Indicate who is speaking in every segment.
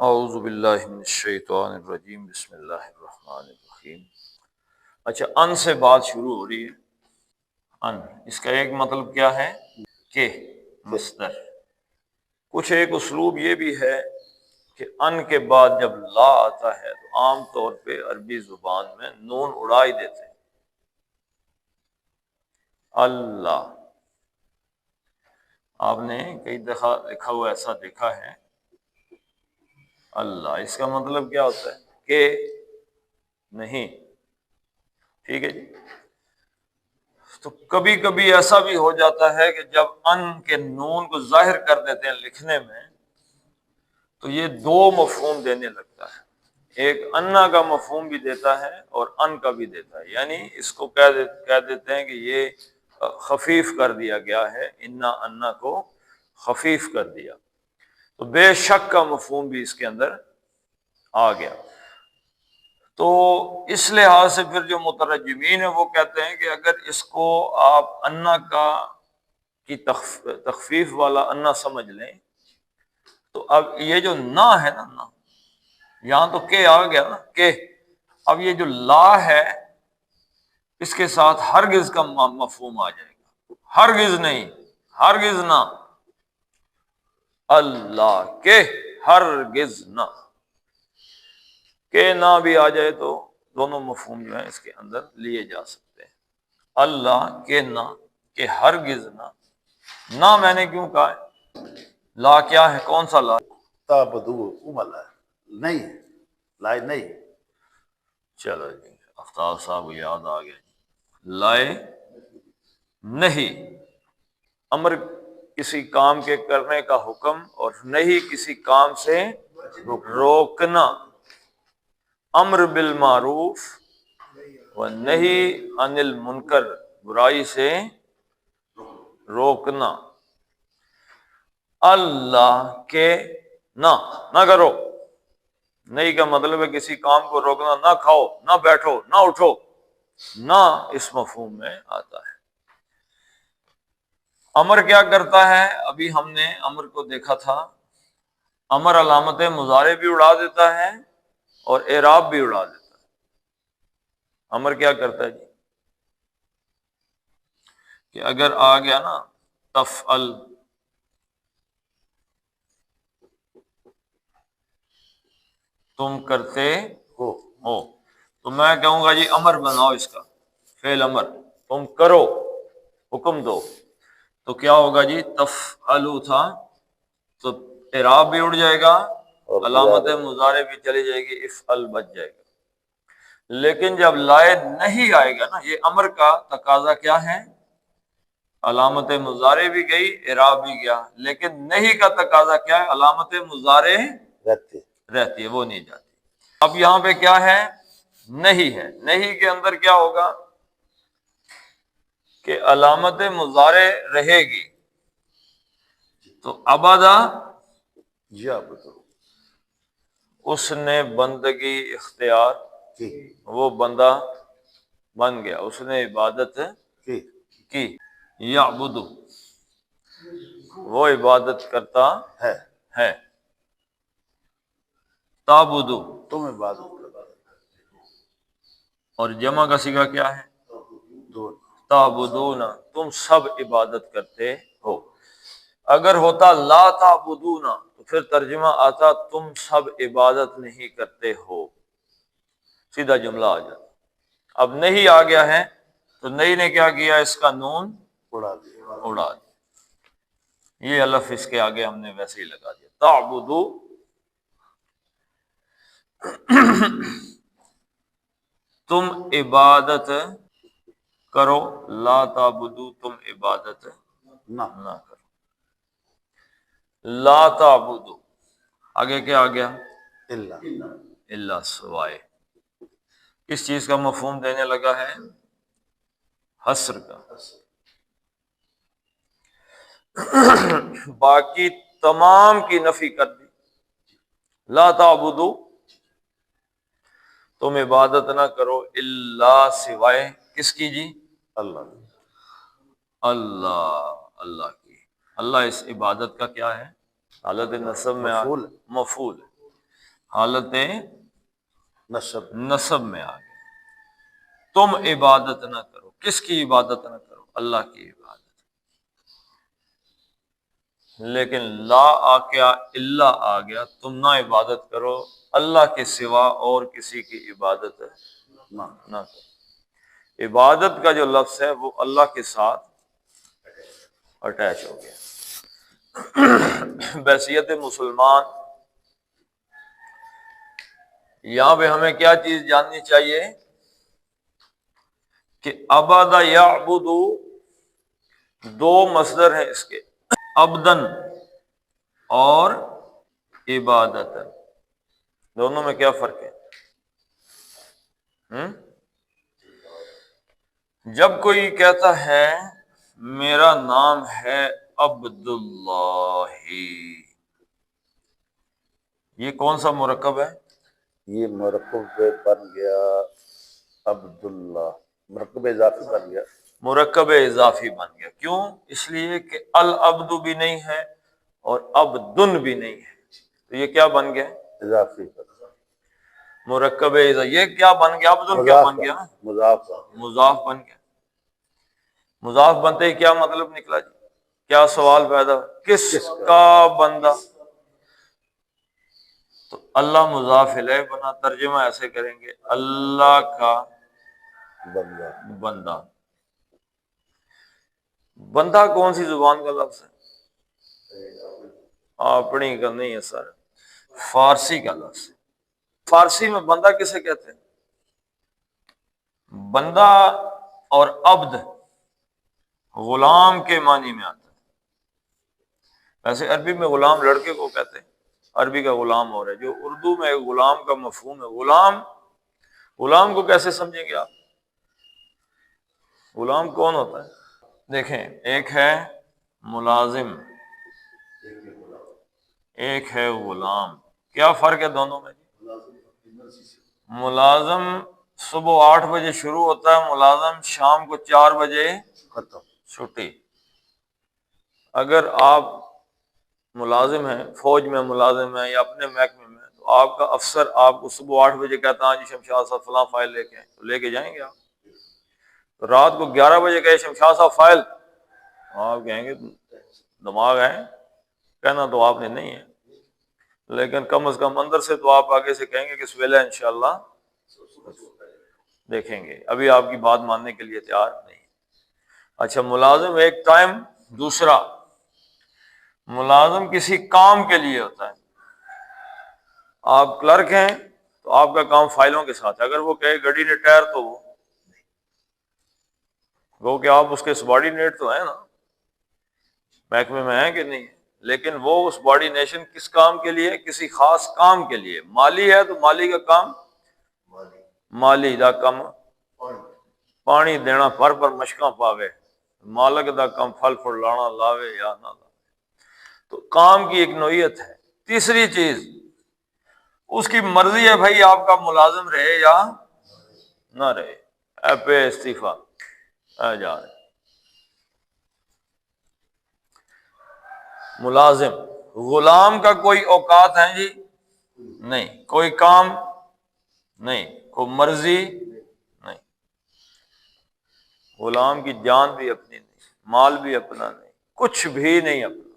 Speaker 1: اعوذ باللہ من الشیطان الرجیم، بسم اللہ الرحمن الرحیم۔ اچھا، ان سے بات شروع ہو رہی ہے۔ ان، اس کا ایک مطلب کیا ہے؟ کہ مصدر۔ کچھ ایک اسلوب یہ بھی ہے کہ ان کے بعد جب لا آتا ہے تو عام طور پہ عربی زبان میں نون اڑا ہی دیتے ہیں۔ اللہ، آپ نے کئی دفعہ لکھا ہوا ایسا دیکھا ہے، اللہ، اس کا مطلب کیا ہوتا ہے؟ کہ نہیں۔ ٹھیک ہے جی۔ تو کبھی کبھی ایسا بھی ہو جاتا ہے کہ جب ان کے نون کو ظاہر کر دیتے ہیں لکھنے میں تو یہ دو مفہوم دینے لگتا ہے۔ ایک انا کا مفہوم بھی دیتا ہے اور ان کا بھی دیتا ہے، یعنی اس کو کہہ دیتے ہیں کہ یہ خفیف کر دیا گیا ہے، انا کو خفیف کر دیا، تو بے شک کا مفہوم بھی اس کے اندر آ گیا۔ تو اس لحاظ سے پھر جو مترجمین ہیں وہ کہتے ہیں کہ اگر اس کو آپ انا کی تخفیف والا انا سمجھ لیں تو اب یہ جو نا ہے نا، یہاں تو کہ آ گیا نا کہ، اب یہ جو لا ہے اس کے ساتھ ہرگز کا مفہوم آ جائے گا۔ ہرگز نہیں، ہرگز نہ، اللہ کے، ہرگز نہ، کہ نہ بھی آ جائے تو دونوں مفہوم جو ہیں اس کے اندر لیے جا سکتے ہیں۔ اللہ کے نہ، کہ ہرگز نہ۔ نہ میں نے کیوں کہا ہے؟ لا کیا ہے؟ کون سا لا؟
Speaker 2: تابدو والا نہیں، لائے نہیں۔
Speaker 1: چلو جی، افتاب صاحب کو یاد آ گیا جی۔ لائے نہیں، امر کسی کام کے کرنے کا حکم، اور نہیں کسی کام سے روکنا۔ امر بالمعروف و نہیں عن المنکر، برائی سے روکنا۔ اللہ کے نہ کرو، نہیں کا مطلب ہے کسی کام کو روکنا، نہ کھاؤ، نہ بیٹھو، نہ اٹھو، نہ اس مفہوم میں آتا ہے۔ امر کیا کرتا ہے؟ ابھی ہم نے امر کو دیکھا تھا، امر علامت مضارع بھی اڑا دیتا ہے اور اعراب بھی اڑا دیتا ہے۔ امر کیا کرتا ہے جی؟ کہ اگر آ گیا نا تفعل، تم کرتے
Speaker 2: ہو،
Speaker 1: ہو، تو میں کہوں گا جی امر بناؤ اس کا، فعل امر، تم کرو، حکم دو، تو کیا ہوگا جی؟ تفعلو تھا تو اعراب بھی اڑ جائے گا، علامت مضارع بھی چلی جائے گی، افعل بچ جائے گا۔ لیکن جب لائے نہیں آئے گا نا، یہ امر کا تقاضا کیا ہے؟ علامت مضارع بھی گئی، اعراب بھی گیا، لیکن نہیں کا تقاضا کیا ہے؟ علامت مضارع رہتی ہے، وہ نہیں جاتی۔ اب یہاں پہ کیا ہے؟ نہیں ہے۔ نہیں کے اندر کیا ہوگا کہ علامت مضارع رہے گی، تو ابدا
Speaker 2: یا بدو
Speaker 1: اس نے بندگی اختیار،
Speaker 2: کی،
Speaker 1: وہ بندہ بن گیا، اس نے عبادت کی۔ یعبد، وہ عبادت کرتا ہے۔ تعبد،
Speaker 2: تم عبادت کرو،
Speaker 1: اور جمع کا صیغہ کیا ہے؟
Speaker 2: دو،
Speaker 1: تعبدون، تم سب عبادت کرتے ہو۔ اگر ہوتا لا تعبدون تو پھر ترجمہ آتا تم سب عبادت نہیں کرتے ہو، سیدھا جملہ آ جاتا۔ اب نہیں آ گیا ہے تو نہیں نے کیا کیا؟ اس کا نون
Speaker 2: اڑا دیا۔
Speaker 1: اڑا دیا، یہ الف اس کے آگے ہم نے ویسے ہی لگا دیا۔ تعبدو، تم عبادت کرو، لا تعبدو، تم عبادت
Speaker 2: نہ،
Speaker 1: نہ کرو۔ لا تعبدو، آگے کیا آ گیا؟
Speaker 2: اللہ،
Speaker 1: اللہ، سوائے۔ کس چیز کا مفہوم دینے لگا ہے؟ حصر کا۔ باقی تمام کی نفی کر دی۔ لا تعبدو، تم عبادت نہ کرو، اللہ، سوائے کس کی جی؟
Speaker 2: اللہ،
Speaker 1: اللہ، اللہ کی۔ اللہ اس عبادت کا کیا ہے؟ حالت نصب میں
Speaker 2: مفعول،
Speaker 1: مفعول ہے۔ حالت
Speaker 2: نصب
Speaker 1: نصب میں آ گئے. تم عبادت نہ کرو. کس کی عبادت نہ کرو؟ اللہ کی عبادت. لیکن لا آ کیا اللہ آ گیا، تم نہ عبادت کرو اللہ کے سوا اور کسی کی عبادت
Speaker 2: نہ
Speaker 1: نہ کرو. عبادت کا جو لفظ ہے وہ اللہ کے ساتھ اٹیچ ہو گیا. بحیثیت مسلمان یہاں پہ ہمیں کیا چیز جاننی چاہیے کہ عبد یعبد، دو مصدر ہیں اس کے، عبدن اور عبادت. دونوں میں کیا فرق ہے؟ جب کوئی کہتا ہے میرا نام ہے عبداللہ، یہ کون سا مرکب ہے؟
Speaker 2: یہ مرکب بن گیا عبداللہ، مرکب اضافی بن گیا.
Speaker 1: مرکب اضافی بن گیا. کیوں؟ اس لیے کہ العبد بھی نہیں ہے اور عبدن بھی نہیں ہے، تو یہ کیا بن گیا؟
Speaker 2: اضافی
Speaker 1: مرکب اضافی. یہ کیا بن گیا؟ عبدن کیا بن گیا؟
Speaker 2: مضاف.
Speaker 1: مضاف بن گیا. مضاف بنتے ہی کیا مطلب نکلا جی؟ کیا سوال پیدا ہوا؟ کس کا بندہ؟ تو اللہ مضاف الیہ بنا. ترجمہ ایسے کریں گے اللہ کا
Speaker 2: بندہ.
Speaker 1: بندہ. بندہ کون سی زبان کا لفظ ہے؟ اپنی کا نہیں ہے سر، فارسی کا لفظ ہے. فارسی میں بندہ کسے کہتے ہیں؟ بندہ اور عبد غلام کے معنی میں آتا ہے. ویسے عربی میں غلام لڑکے کو کہتے ہیں، عربی کا غلام ہو رہا ہے. جو اردو میں غلام کا مفہوم ہے، غلام کو کیسے سمجھیں گے آپ؟ غلام کون ہوتا ہے؟ دیکھیں، ایک ہے ملازم، ایک ہے غلام. کیا فرق ہے دونوں میں؟ ملازم صبح 8 بجے شروع ہوتا ہے، ملازم شام کو 4 بجے
Speaker 2: ختم.
Speaker 1: چھٹی. اگر آپ ملازم ہیں، فوج میں ملازم ہیں یا اپنے محکمے میں، تو آپ کا افسر آپ کو صبح 8 بجے کہتا ہے جی شمشاد صاحب فلاں فائل لے کے آئیں، تو لے کے جائیں گے آپ. تو رات کو 11 بجے کہے شمشاد صاحب فائل، آپ کہیں گے دماغ ہے، کہنا تو آپ نے نہیں ہے، لیکن کم از کم اندر سے تو آپ آگے سے کہیں گے کہ سویلے انشاءاللہ دیکھیں گے. ابھی آپ کی بات ماننے کے لیے تیار نہیں. اچھا، ملازم ایک ٹائم. دوسرا، ملازم کسی کام کے لیے ہوتا ہے. آپ کلرک ہیں تو آپ کا کام فائلوں کے ساتھ ہے. اگر وہ کہے گاڑی نے ٹائر، تو وہ کہ آپ اس کے سبارڈینیٹ تو ہیں نا، محکمے میں ہیں کہ نہیں، لیکن وہ اس سبارڈینیشن کس کام کے لیے؟ کسی خاص کام کے لیے. مالی ہے تو مالی کا کام، مالی دا کم پانی دینا پر مشکاں پاوے، مالک دا کم پھل پھل لانا لاوے یا نہ لاوے. تو کام کی ایک نوعیت ہے. تیسری چیز، اس کی مرضی ہے بھائی آپ کا ملازم رہے یا نہ رہے، اے پہ استعفیٰ اے جا رہے. ملازم. غلام کا کوئی اوقات ہیں جی؟ نہیں. کوئی کام نہیں، کوئی مرضی نہیں. غلام کی جان بھی اپنی نہیں، مال بھی اپنا نہیں، کچھ بھی نہیں اپنا.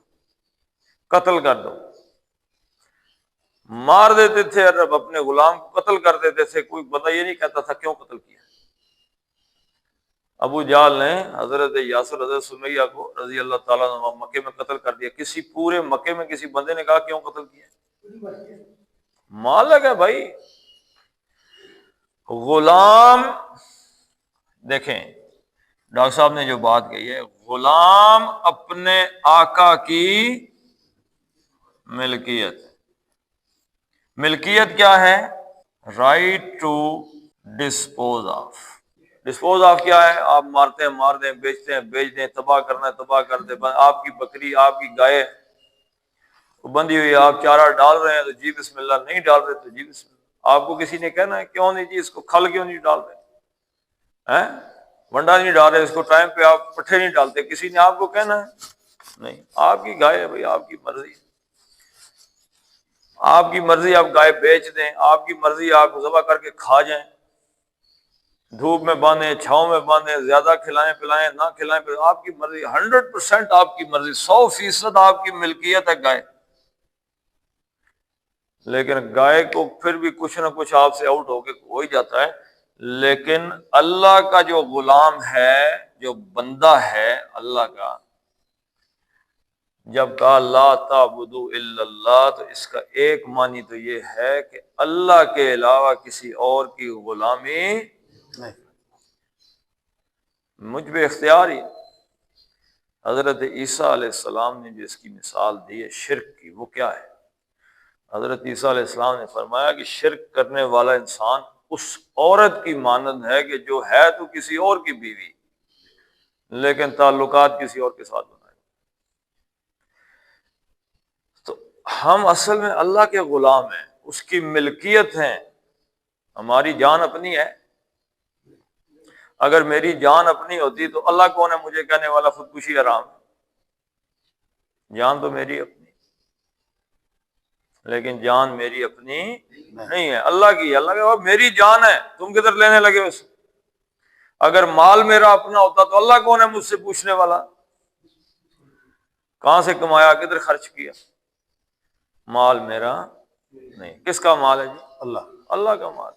Speaker 1: قتل کر دو، مار دیتے تھے عرب اپنے غلام کو، قتل کر دیتے تھے. کوئی بندہ یہ نہیں کہتا تھا کیوں قتل کیا. ابو جہل نے حضرت یاسر حضرت سمیہ کو رضی اللہ تعالیٰ عنہ مکے میں قتل کر دیا. کسی پورے مکے میں کسی بندے نے کہا کیوں قتل کیا؟ مالک ہے بھائی. غلام، دیکھیں ڈاکٹر صاحب نے جو بات کہی ہے، غلام اپنے آقا کی ملکیت. ملکیت کیا ہے؟ Right to dispose off. Dispose off کیا ہے؟ آپ مارتے ہیں مار دیں، بیچتے ہیں بیچ دیں، تباہ کرنا ہے تباہ کر دیں. آپ کی بکری، آپ کی گائے بندھی ہوئی، آپ چارہ ڈال رہے ہیں تو جی بسم اللہ، نہیں ڈال رہے تو جی بسم اللہ. آپ کو کسی نے کہنا ہے کیوں نہیں جی اس کو کھل کیوں نہیں ڈال رہے ہیں، ونڈا نہیں ڈال رہے اس کو، ٹائم پہ آپ پٹھے نہیں ڈالتے، کسی نے آپ کو کہنا ہے؟ نہیں. آپ کی گائے ہے بھائی، آپ کی مرضی. آپ کی مرضی آپ گائے بیچ دیں، آپ کی مرضی آپ ذبح کر کے کھا جائیں، دھوپ میں باندھیں، چھاؤں میں باندھیں، زیادہ کھلائیں پلائیں نہ کھلائیں پلائیں، آپ کی مرضی، 100% آپ کی مرضی، 100% آپ کی ملکیت ہے گائے۔ لیکن گائے کو پھر بھی کچھ نہ کچھ آپ سے آؤٹ ہو کے ہو ہی جاتا ہے، لیکن اللہ کا جو غلام ہے، جو بندہ ہے اللہ کا، جب کہا لا تعبدوا الا اللہ، تو اس کا ایک معنی تو یہ ہے کہ اللہ کے علاوہ کسی اور کی غلامی
Speaker 2: نہیں۔
Speaker 1: مجھ پہ اختیار ہی۔ حضرت عیسیٰ علیہ السلام نے جو اس کی مثال دی ہے شرک کی، وہ کیا ہے؟ حضرت عیسیٰ علیہ السلام نے فرمایا کہ شرک کرنے والا انسان اس عورت کی مانند ہے کہ جو ہے تو کسی اور کی بیوی، لیکن تعلقات کسی اور کے ساتھ بنائے۔ تو ہم اصل میں اللہ کے غلام ہیں، اس کی ملکیت ہیں، ہماری جان اپنی ہے۔ اگر میری جان اپنی ہوتی تو اللہ کون ہے مجھے کہنے والا خودکشی حرام ہے؟ جان تو میری اپنی، لیکن جان میری اپنی نہیں ہے، اللہ کی ہے۔ اللہ کہ میری جان ہے، تم کدھر لینے لگے اسے؟ اگر مال میرا اپنا ہوتا تو اللہ کون ہے مجھ سے پوچھنے والا؟ کہاں سے کمایا، کدھر خرچ کیا؟ مال میرا نہیں۔ کس کا مال ہے جی؟ اللہ کا مال۔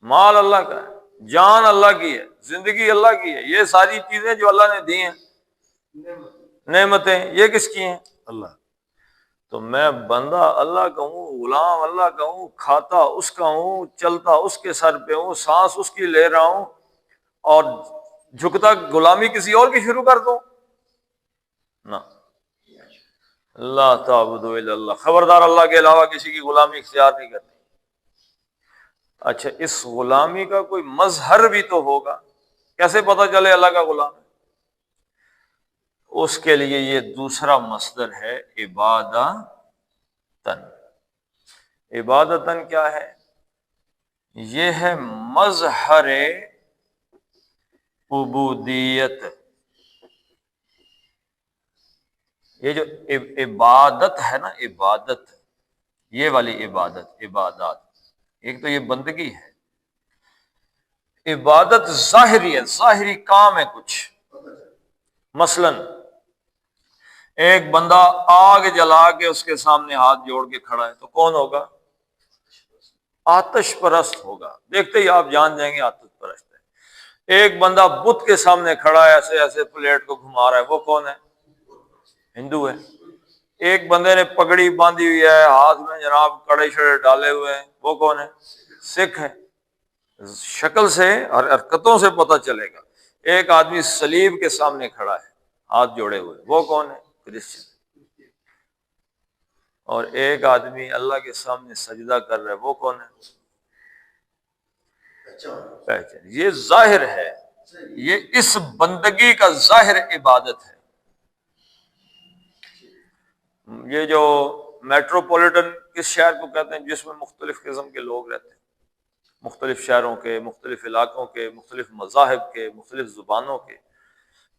Speaker 1: مال اللہ کا ہے، جان اللہ کی ہے، زندگی اللہ کی ہے، یہ ساری چیزیں جو اللہ نے دی ہیں، نعمتیں، یہ کس کی ہیں؟
Speaker 2: اللہ۔
Speaker 1: تو میں بندہ اللہ کا ہوں، غلام اللہ کا ہوں، کھاتا اس کا ہوں، چلتا اس کے سر پہ ہوں، سانس اس کی لے رہا ہوں، اور جھکتا غلامی کسی اور کی شروع کر دوں؟ نہ، اللہ تعبدوا الا اللہ، خبردار اللہ کے علاوہ کسی کی غلامی اختیار نہیں کرنی۔ اچھا، اس غلامی کا کوئی مظہر بھی تو ہوگا، کیسے پتہ چلے اللہ کا غلام ہے؟ اس کے لیے یہ دوسرا مصدر ہے عبادتن۔ عبادتن کیا ہے؟ یہ ہے مظہر عبودیت۔ یہ جو عبادت ہے نا، عبادت، یہ والی عبادت، عبادات، ایک تو یہ بندگی ہے، عبادت ظاہری ہے، ظاہری کام ہے کچھ۔ مثلا ایک بندہ آگ جلا کے اس کے سامنے ہاتھ جوڑ کے کھڑا ہے تو کون ہوگا؟ آتش پرست ہوگا، دیکھتے ہی آپ جان جائیں گے آتش پرست ہے۔ ایک بندہ بت کے سامنے کھڑا ہے، ایسے ایسے پلیٹ کو گھما رہا ہے، وہ کون ہے؟ ہندو ہے۔ ایک بندے نے پگڑی باندھی ہوئی ہے، ہاتھ میں جناب کڑے شڑے ڈالے ہوئے ہیں، وہ کون ہے؟ سکھ ہے۔ شکل سے اور حرکتوں سے پتہ چلے گا۔ ایک آدمی صلیب کے سامنے کھڑا ہے ہاتھ جوڑے ہوئے، وہ کون ہے؟ کرسچن۔ اور ایک آدمی اللہ کے سامنے سجدہ کر رہا ہے، وہ کون ہے؟ پہچان۔ یہ ظاہر ہے، یہ اس بندگی کا ظاہر عبادت ہے۔ یہ جو میٹروپولیٹن کس شہر کو کہتے ہیں جس میں مختلف قسم کے لوگ رہتے ہیں، مختلف شہروں کے، مختلف علاقوں کے، مختلف مذاہب کے، مختلف زبانوں کے؟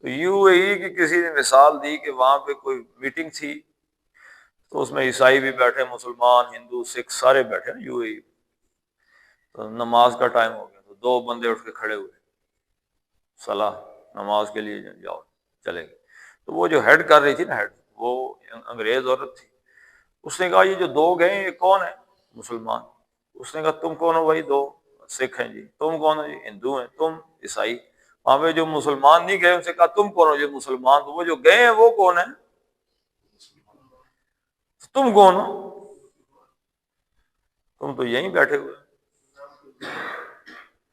Speaker 1: تو یو اے ای کی کسی نے مثال دی کہ وہاں پہ کوئی میٹنگ تھی تو اس میں عیسائی بھی بیٹھے، مسلمان، ہندو، سکھ سارے بیٹھے نا یو اے ای۔ تو نماز کا ٹائم ہو گیا تو دو بندے اٹھ کے کھڑے ہوئے، صلاح نماز کے لیے جاؤ، چلے گئے۔ تو وہ جو ہیڈ کر رہی تھی نا، ہیڈ، وہ انگریز عورت تھی۔ اس نے کہا یہ جو دو گئے یہ کون ہے؟ مسلمان۔ اس نے کہا تم کون ہو؟ بھائی دو سکھ ہیں جی۔ تم کون ہو؟ جی ہندو ہیں۔ تم عیسائی۔ وہاں پہ جو مسلمان نہیں گئے ان سے کہا تم کون ہو؟ جو مسلمان۔ تو وہ جو گئے ہیں وہ کون ہیں؟ تم کون ہو؟ تم تو یہیں بیٹھے ہوئے،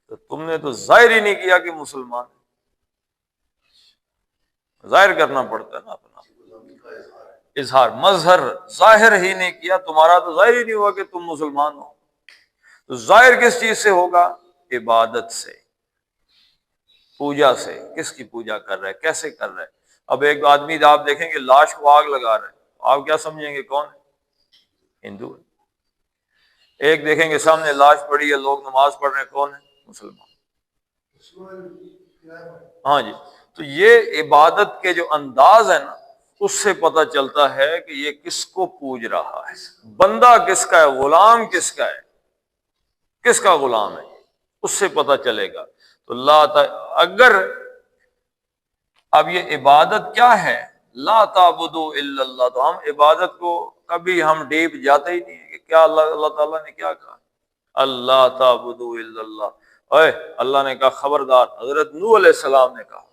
Speaker 1: تو تم نے تو ظاہر ہی نہیں کیا کہ مسلمان، ظاہر کرنا پڑتا ہے نا اپنا اظہار، مظہر ظاہر ہی نہیں کیا، تمہارا تو ظاہر ہی نہیں ہوا کہ تم مسلمان ہو۔ تو ظاہر کس چیز سے ہوگا؟ عبادت سے، پوجا سے۔ کس کی پوجا کر رہا ہے، کیسے کر رہا ہے؟ اب ایک آدمی آپ دیکھیں کہ لاش کو آگ لگا رہا ہے، آپ کیا سمجھیں گے کون ہے؟ ہندو ہے۔ ایک دیکھیں گے سامنے لاش پڑی ہے، لوگ نماز پڑھ رہے ہیں، کون ہے؟ مسلمان۔ ہاں جی۔ تو یہ عبادت کے جو انداز ہے نا، اس سے پتہ چلتا ہے کہ یہ کس کو پوج رہا ہے، بندہ کس کا ہے، غلام کس کا ہے، کس کا غلام ہے، اس سے پتہ چلے گا۔ تو اگر اب یہ عبادت کیا ہے، لا تعبدوا الا اللہ، تو ہم عبادت کو کبھی ہم ڈیپ جاتے ہی نہیں ہیں کہ کیا اللہ تعالیٰ نے کیا کہا، اللہ تعبدوا الا اللہ۔ اے اللہ نے کہا خبردار، حضرت نوح علیہ السلام نے کہا،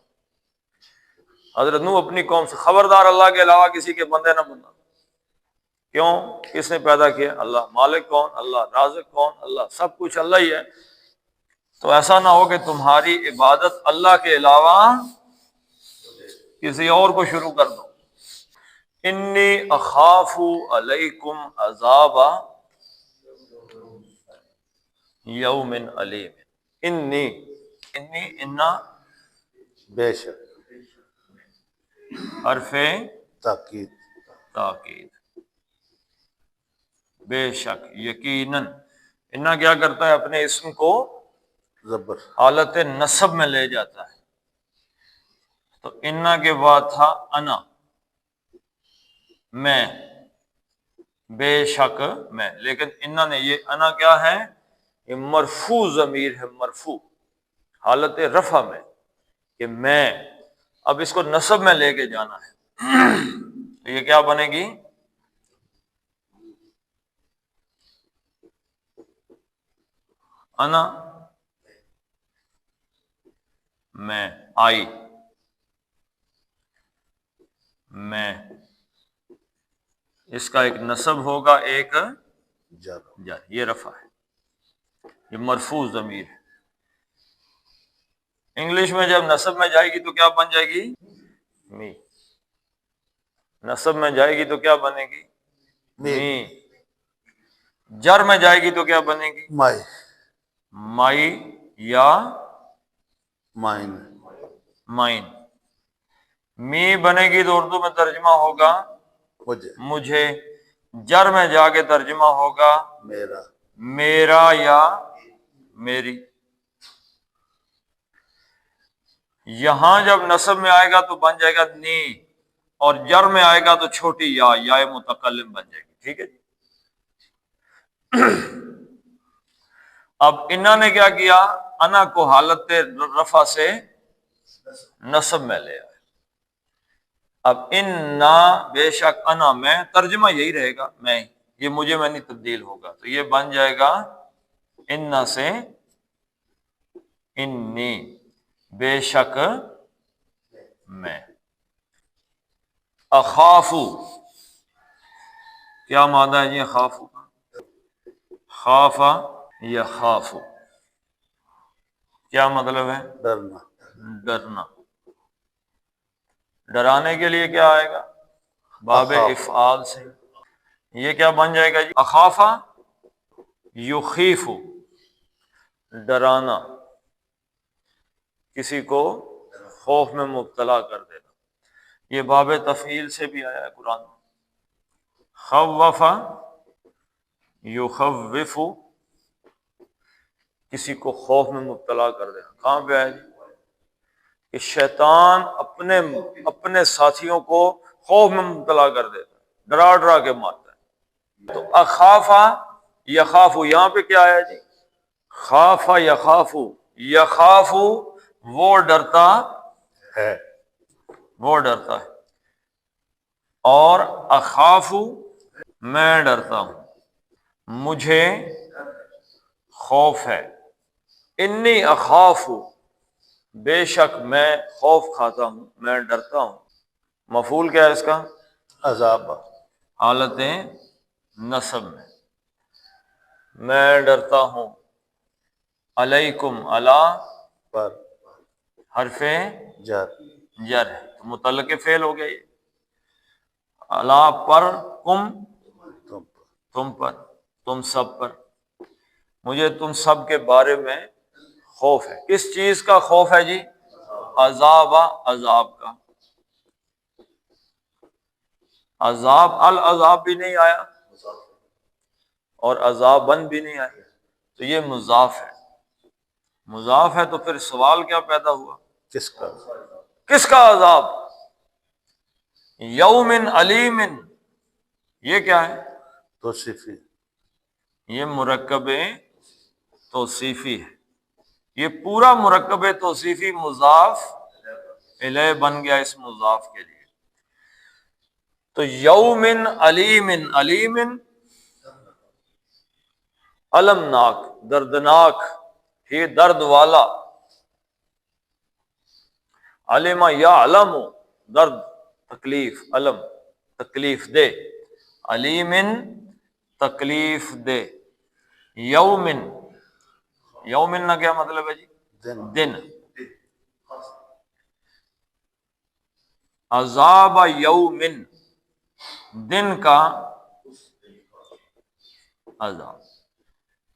Speaker 1: حضرت نوح اپنی قوم سے خبردار اللہ کے علاوہ کسی کے بندے نہ بننا۔ کیوں؟ کس نے پیدا کیا؟ اللہ۔ مالک کون؟ اللہ۔ رازق کون؟ اللہ۔ سب کچھ اللہ ہی ہے۔ تو ایسا نہ ہو کہ تمہاری عبادت اللہ کے علاوہ کسی اور کو شروع کر دو۔ انی اخاف علیکم عذاب یوم علیم۔ انا
Speaker 2: بے شک،
Speaker 1: حرف
Speaker 2: تاکید،
Speaker 1: تاکید، بے شک، یقیناً۔ انا کیا کرتا ہے؟ اپنے اسم کو
Speaker 2: زبر،
Speaker 1: حالت نصب میں لے جاتا ہے۔ تو انا کے بعد تھا انا، میں، بے شک میں، لیکن انا نے یہ انا کیا ہے؟ یہ مرفوع ضمیر ہے، مرفوع حالت رفع میں، کہ میں، اب اس کو نصب میں لے کے جانا ہے۔ تو یہ کیا بنے گی؟ انا، میں، آئی، میں، اس کا ایک نصب ہوگا، ایک
Speaker 2: جر،
Speaker 1: جر، یہ رفع ہے، یہ مرفوع ضمیر ہے۔ انگلش میں جب نصب میں جائے گی تو کیا بن جائے گی؟ می۔ نصب میں جائے گی تو کیا بنے گی؟ می۔ جر میں جائے گی تو کیا بنے گی؟
Speaker 2: مائی،
Speaker 1: مائی یا
Speaker 2: مائن،
Speaker 1: مائن۔ می بنے گی تو اردو میں ترجمہ ہوگا
Speaker 2: مجھے،
Speaker 1: مجھے، جر میں جا کے ترجمہ ہوگا
Speaker 2: میرا،
Speaker 1: میرا یا میری۔ یہاں جب نصب میں آئے گا تو بن جائے گا نی، اور جر میں آئے گا تو چھوٹی یا متکلم بن جائے گی۔ ٹھیک ہے جی۔ اب انہوں نے کیا کیا؟ انا کو حالت رفع سے نصب میں لے آئے۔ اب انا، بے شک، انا، میں، ترجمہ یہی رہے گا، میں، یہ مجھے میں نہیں تبدیل ہوگا، تو یہ بن جائے گا انا سے انی، بے شک میں۔ اخافو، کیا معنی ہے یہ خافو کا؟ خافا یخافو، کیا مطلب ہے؟
Speaker 2: ڈرنا،
Speaker 1: ڈرنا۔ ڈرانے کے لیے کیا آئے گا؟ باب
Speaker 2: اخاف،
Speaker 1: افعال سے۔ یہ کیا بن جائے گا جی؟ اخافا یخیفو، ڈرانا، کسی کو خوف میں مبتلا کر دینا۔ یہ باب تفعیل سے بھی آیا ہے قرآن میں۔ خوف یخوف، کسی کو خوف میں مبتلا کر دینا۔ کہاں پہ آیا جی؟ کہ شیطان اپنے ساتھیوں کو خوف میں مبتلا کر دیتا ہے، ڈرا ڈرا کے مارتا ہے۔ تو اخافا یخافو، یہاں پہ کیا آیا جی؟ خافا یخافو، یخافو وہ ڈرتا
Speaker 2: ہے،
Speaker 1: وہ ڈرتا ہے، اور اخافو میں ڈرتا ہوں، مجھے خوف ہے۔ انی اخافو، بے شک میں خوف کھاتا ہوں، میں ڈرتا ہوں۔ مفعول کیا ہے اس کا؟
Speaker 2: عذاب،
Speaker 1: حالت نصب میں ڈرتا ہوں۔ علیکم، علی
Speaker 2: پر،
Speaker 1: حرف
Speaker 2: جر،
Speaker 1: جر ہے، تو متعلق فعل ہو گیا یہ۔ علی پر، کم
Speaker 2: تم،
Speaker 1: تم پر، تم سب پر، مجھے تم سب کے بارے میں خوف ہے۔ کس چیز کا خوف ہے جی؟ عذاب، عذاب کا۔ عذاب، العذاب بھی نہیں آیا اور عذابن بھی نہیں آیا، تو یہ مضاف ہے۔ مضاف ہے تو پھر سوال کیا پیدا ہوا؟
Speaker 2: کس کا؟
Speaker 1: کس کا عذاب؟ یوم علیم، یہ کیا ہے؟
Speaker 2: توصیفی،
Speaker 1: یہ مرکب توصیفی ہے، یہ پورا مرکب توصیفی مضاف الیہ بن گیا اس مضاف کے لیے۔ تو یوم علیم، علیم المناک، دردناک، یہ درد والا، علم یعلم درد، تکلیف، علم تکلیف دے، علیم تکلیف دے، یومن، یومن کا کیا مطلب ہے جی؟ دن، عذاب یومن، دن کا عذاب،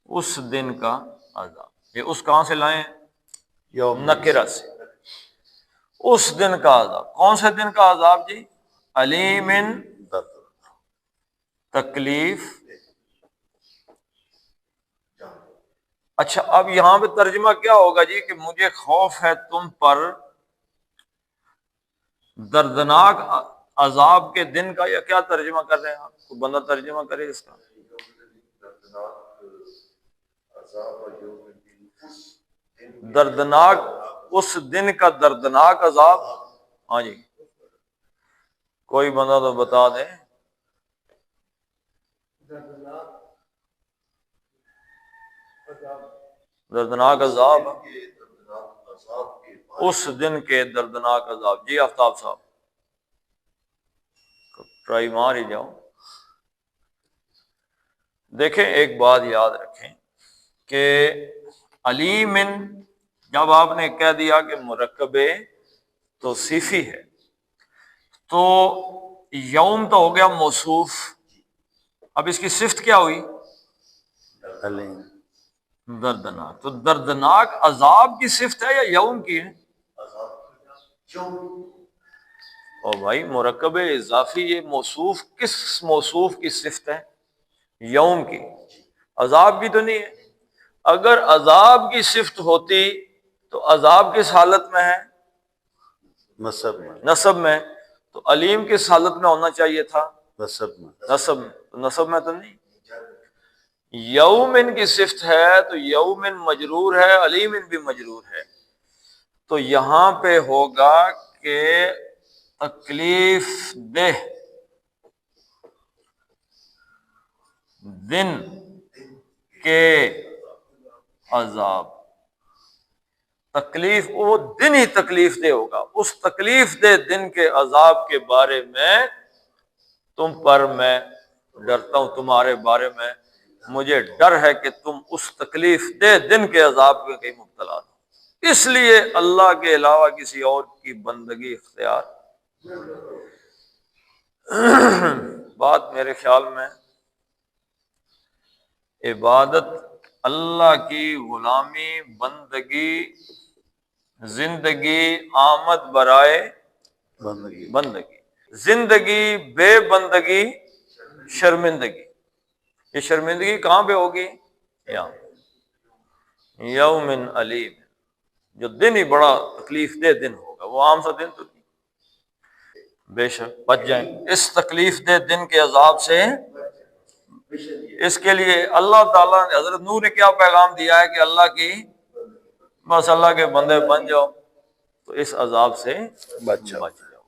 Speaker 1: اس دن کا عذاب، یہ اس کہاں سے لائیں؟
Speaker 2: یوم
Speaker 1: نکرہ سے، اس دن کا عذاب۔ کون سے دن کا عذاب جی؟ علیم
Speaker 2: درد،
Speaker 1: تکلیف۔ اچھا اب یہاں پہ ترجمہ کیا ہوگا جی کہ مجھے خوف ہے تم پر دردناک عذاب کے دن کا، یا کیا ترجمہ کر رہے ہیں آپ؟ کوئی بندہ ترجمہ کرے اس کا۔ دردناک، اس دن کا دردناک عذاب، ہاں جی کوئی بندہ تو بتا دے۔ دردناک عذاب، اس دن کے دردناک عذاب۔ جی آفتاب صاحب ٹرائی مار ہی جاؤ۔ دیکھیں ایک بات یاد رکھیں کہ علیم، جب آپ نے کہہ دیا کہ مرکب توصیفی ہے تو یوم تو ہو گیا موصوف، اب اس کی صفت کیا ہوئی؟
Speaker 2: علیم،
Speaker 1: دردناک۔ تو دردناک عذاب کی صفت ہے یا یوم کی ہے؟ او بھائی مرکب اضافی، یہ موصوف کس موصوف کی صفت ہے؟ یوم کی، عذاب کی تو نہیں ہے۔ اگر عذاب کی صفت ہوتی تو عذاب کس حالت میں ہے؟
Speaker 2: نصب میں،
Speaker 1: نصب میں، تو علیم کس حالت میں ہونا چاہیے تھا؟
Speaker 2: نصب میں،
Speaker 1: نصب، نصب میں تو نہیں۔ یومن کی صفت ہے تو یومن مجرور ہے، علیمن بھی مجرور ہے، تو یہاں پہ ہوگا کہ تکلیف دہ دن کے عذاب، تکلیف، وہ دن ہی تکلیف دہ ہوگا، اس تکلیف دہ دن کے عذاب کے بارے میں تم پر میں ڈرتا ہوں، تمہارے بارے میں مجھے ڈر ہے کہ تم اس تکلیف دہ دن کے عذاب میں کہیں مبتلا ہو، اس لیے اللہ کے علاوہ کسی اور کی بندگی اختیار۔ بات میرے خیال میں عبادت، اللہ کی غلامی، بندگی، زندگی، آمد برائے
Speaker 2: بندگی،
Speaker 1: بندگی، زندگی بے بندگی شرمندگی، یہ شرمندگی کہاں پہ ہوگی؟ یہاں، یومن علیم، جو دن ہی بڑا تکلیف دہ دن ہوگا، وہ عام سا دن تو نہیں، بے شک بچ جائیں اس تکلیف دہ دن کے عذاب سے۔ اس کے لیے اللہ تعالیٰ نے، حضرت نوح نے کیا پیغام دیا ہے کہ اللہ کی، بس اللہ کے بندے بن جاؤ تو اس عذاب سے
Speaker 2: بچ
Speaker 1: بچ
Speaker 2: جاؤ۔
Speaker 1: جاؤ۔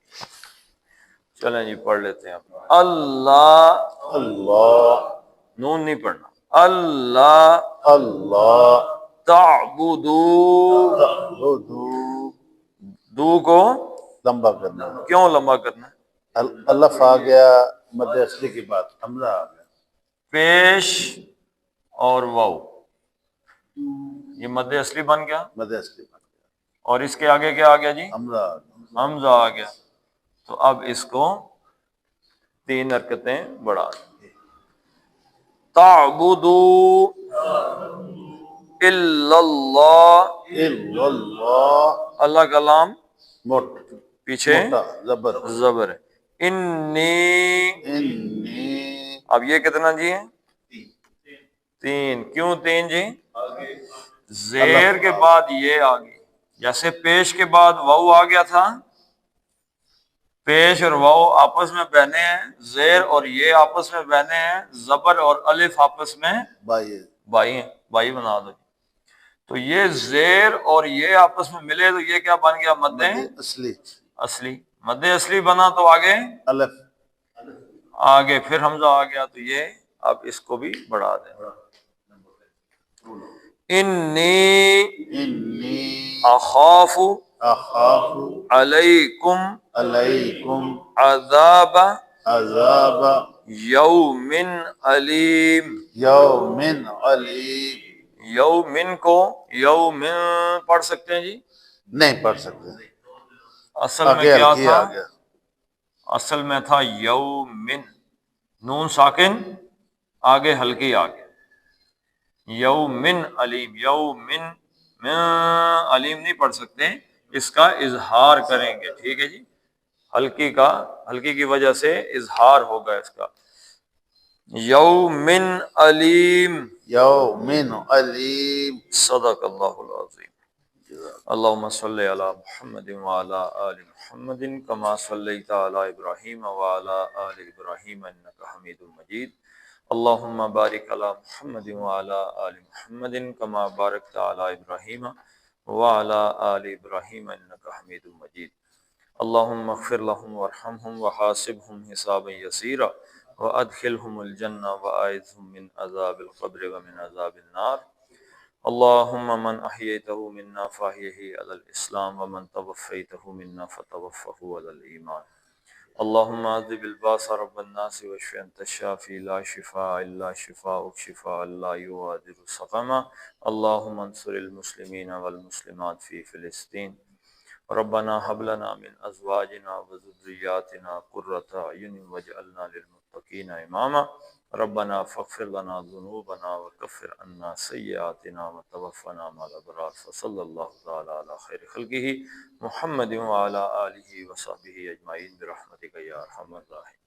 Speaker 1: چلیں جی پڑھ لیتے ہیں اللہ،
Speaker 2: اللہ،
Speaker 1: نون نہیں پڑھنا، اللہ
Speaker 2: اللہ،
Speaker 1: تعبدو،
Speaker 2: تعبدو،
Speaker 1: دو کو
Speaker 2: لمبا کرنا،
Speaker 1: کیوں لمبا کرنا ہے؟
Speaker 2: الف آ گیا مد اصلی کی بات، حمزہ آ گیا،
Speaker 1: پیش اور واو، یہ مد اصلی بن گیا،
Speaker 2: مد اصلی بات،
Speaker 1: اور اس کے آگے کیا آ گیا جی؟
Speaker 2: حمزہ آ گیا،
Speaker 1: حمزہ آ گیا، تو اب اس کو 3 حرکتیں بڑھا دیں۔ تعبدو الا اللہ،
Speaker 2: الا اللہ،
Speaker 1: اللہ کا لام
Speaker 2: موٹ،
Speaker 1: پیچھے
Speaker 2: موٹا، زبر،
Speaker 1: زبر ہے، انی،
Speaker 2: انی،
Speaker 1: اب یہ کتنا جی ہے؟ 3، کیوں 3 جی؟ زیر کے بعد یہ آ گئی، جیسے پیش کے بعد واو آ گیا تھا، پیش اور واو آپس میں بہنے ہیں، زیر اور یہ آپس میں بہنے ہیں، زبر اور الف آپس میں
Speaker 2: بائی
Speaker 1: بائی ہیں، بائی بنا دو۔ تو یہ زیر اور یہ آپس میں ملے تو یہ کیا بن گیا؟ مد
Speaker 2: اصلی
Speaker 1: اصلی۔ مد اصلی بنا تو آگے
Speaker 2: الف
Speaker 1: آگے پھر حمزہ آ گیا، تو یہ اب اس کو بھی بڑھا دیں۔ انی
Speaker 2: انی
Speaker 1: اخاف
Speaker 2: اخاف
Speaker 1: علیکم
Speaker 2: علیکم
Speaker 1: عذاب
Speaker 2: عذاب
Speaker 1: یوم علیم۔
Speaker 2: یوم علیم۔
Speaker 1: یومن کو یومن پڑھ سکتے ہیں جی؟
Speaker 2: نہیں پڑھ سکتے،
Speaker 1: اصل میں
Speaker 2: آگے
Speaker 1: کیا
Speaker 2: ہلکی
Speaker 1: تھا؟
Speaker 2: آ گیا۔
Speaker 1: اصل میں تھا یومن، نون ساکن آگے ہلکی آ گیا، یومن علیم۔ یومن من علیم نہیں پڑھ سکتے، اس کا اظہار کریں گے، ٹھیک ہے جی؟ ہلکی کی وجہ سے اظہار ہوگا اس کا، یومن علیم۔
Speaker 2: یوم علیم۔
Speaker 1: صدق اللہ العظیم۔ اللہم صلی علی محمد وعلی آل محمد کما صلیت علی ابراہیم وعلی آل ابراہیم انک حمید مجید۔ اللہم بارک علی محمد وعلی آل محمد کما بارکت علی ابراہیم وعلی آل ابراہیم انک حمید مجید۔ اللہم اغفر لهم وارحمهم وحاسبهم حسابا یسیرا وادخلهم الجنہ واعذهم من عذاب القبر ومن عذاب النار۔ اللہم من احییتہ منا فاحیہ علی الاسلام ومن توفیتہ منا فتوفہ علی الایمان۔ اللہم عذب الباس رب الناس واشف انت الشافی لا شفاء الا شفاءک شفاء لا یغادر سقما۔ اللہم انصر المسلمین والمسلمات فی فلسطین۔ ربنا هب لنا من ازواجنا وذرياتنا قرة اعين واجعلنا للمتقين اماما۔ ربنا فاغفر لنا ذنوبنا وكفر عنا سيئاتنا وتوفنا مع الابرار۔ فصلى الله تعالى على خير خلقه محمد وعلى آله وصحبه اجمعين برحمتك يا ارحم الراحمين۔